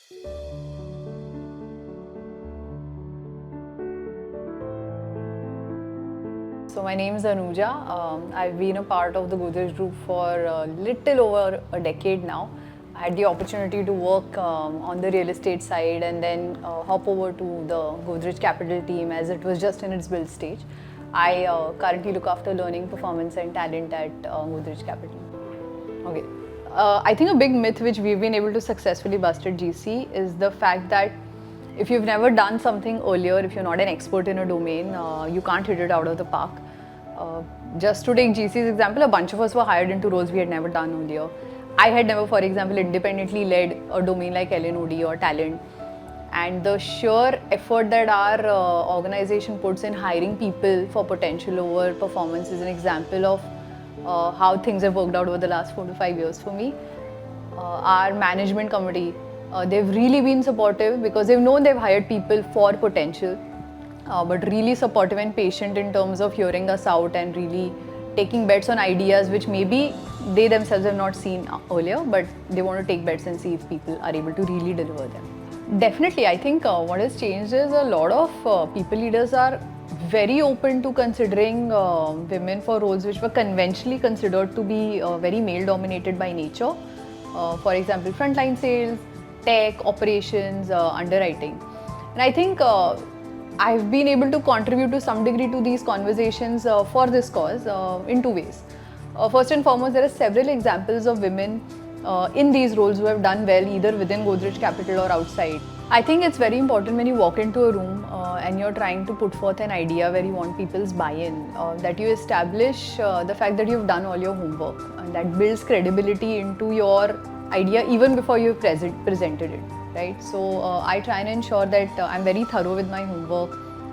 So my name is Anuja. I've been a part of the Godrej Group for a little over a decade now. I had the opportunity to work on the real estate side and then hop over to the Godrej Capital team as it was just in its build stage. I currently look after learning, performance and talent at Godrej Capital. Okay. I think a big myth which we've been able to successfully bust at GC is the fact that if you've never done something earlier, if you're not an expert in a domain, you can't hit it out of the park. Just to take GC's example, a bunch of us were hired into roles we had never done earlier. I had never, for example, independently led a domain like L&OD or talent. And the sheer effort that our organization puts in hiring people for potential over performance is an example of how things have worked out over the last 4 to 5 years for me. Our management committee, they've really been supportive because they've known they've hired people for potential, but really supportive and patient in terms of hearing us out and really taking bets on ideas which maybe they themselves have not seen earlier, but they want to take bets and see if people are able to really deliver them. Definitely, I think what has changed is a lot of people leaders are very open to considering women for roles which were conventionally considered to be very male dominated by nature. For example, frontline sales, tech, operations, underwriting. And I think I've been able to contribute to some degree to these conversations for this cause in 2 ways. First and foremost, there are several examples of women in these roles who have done well either within Godrej Capital or outside. I think it's very important when you walk into a room and you're trying to put forth an idea where you want people's buy-in, that you establish the fact that you've done all your homework, and that builds credibility into your idea even before you've presented it, right? So I try and ensure that I'm very thorough with my homework,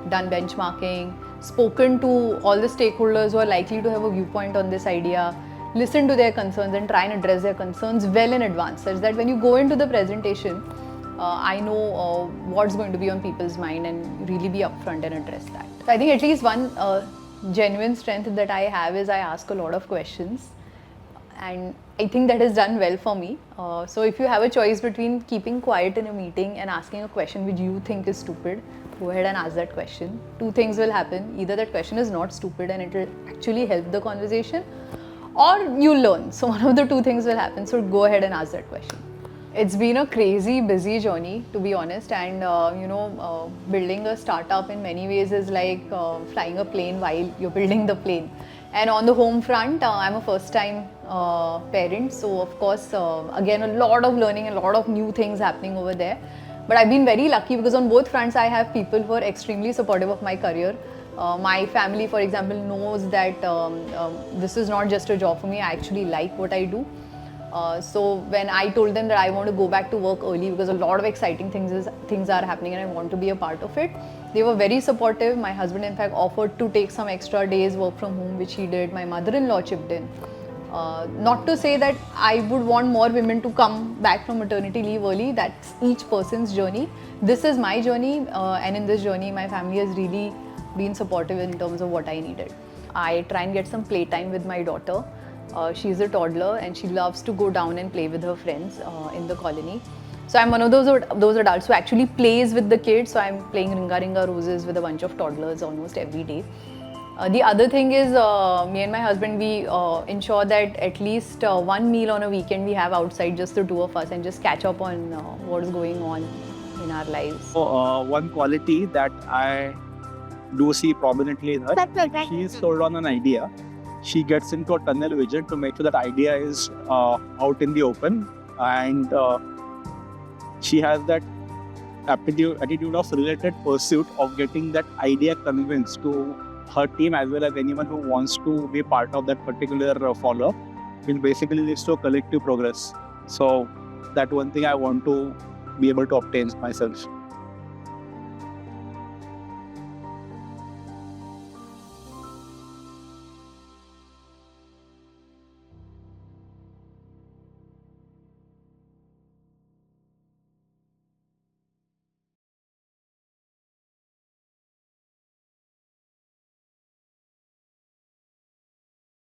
done benchmarking, spoken to all the stakeholders who are likely to have a viewpoint on this idea, listen to their concerns and try and address their concerns well in advance, such that when you go into the presentation, I know what's going to be on people's mind and really be upfront and address that. So I think at least one genuine strength that I have is I ask a lot of questions, and I think that has done well for me. So if you have a choice between keeping quiet in a meeting and asking a question which you think is stupid, go ahead and ask that question. 2 things will happen. Either that question is not stupid and it will actually help the conversation, or you'll learn. So one of the 2 things will happen. So go ahead and ask that question. It's been a crazy busy journey, to be honest, and building a startup in many ways is like flying a plane while you're building the plane. And on the home front, I'm a first-time parent, so of course, again, a lot of learning, a lot of new things happening over there. But I've been very lucky because on both fronts, I have people who are extremely supportive of my career. My family, for example, knows that this is not just a job for me. I actually like what I do. So when I told them that I want to go back to work early because a lot of exciting things are happening and I want to be a part of it, they were very supportive. My husband in fact offered to take some extra days work from home, which he did. My mother-in-law chipped in. Not to say that I would want more women to come back from maternity leave early. That's each person's journey. This is my journey, and in this journey my family has really been supportive in terms of what I needed. I try and get some playtime with my daughter. She's a toddler and she loves to go down and play with her friends in the colony. So I'm one of those adults who actually plays with the kids. So I'm playing Ringa Ringa Roses with a bunch of toddlers almost every day. The other thing is me and my husband, we ensure that at least one meal on a weekend we have outside, just the 2 of us, and just catch up on what is going on in our lives. So, one quality that I do see prominently in her, she is sold on an idea. She gets into a tunnel vision to make sure that idea is out in the open, and she has that attitude of related pursuit of getting that idea convinced to her team as well as anyone who wants to be part of that particular follow-up, which basically leads to a collective progress. So that one thing I want to be able to obtain myself.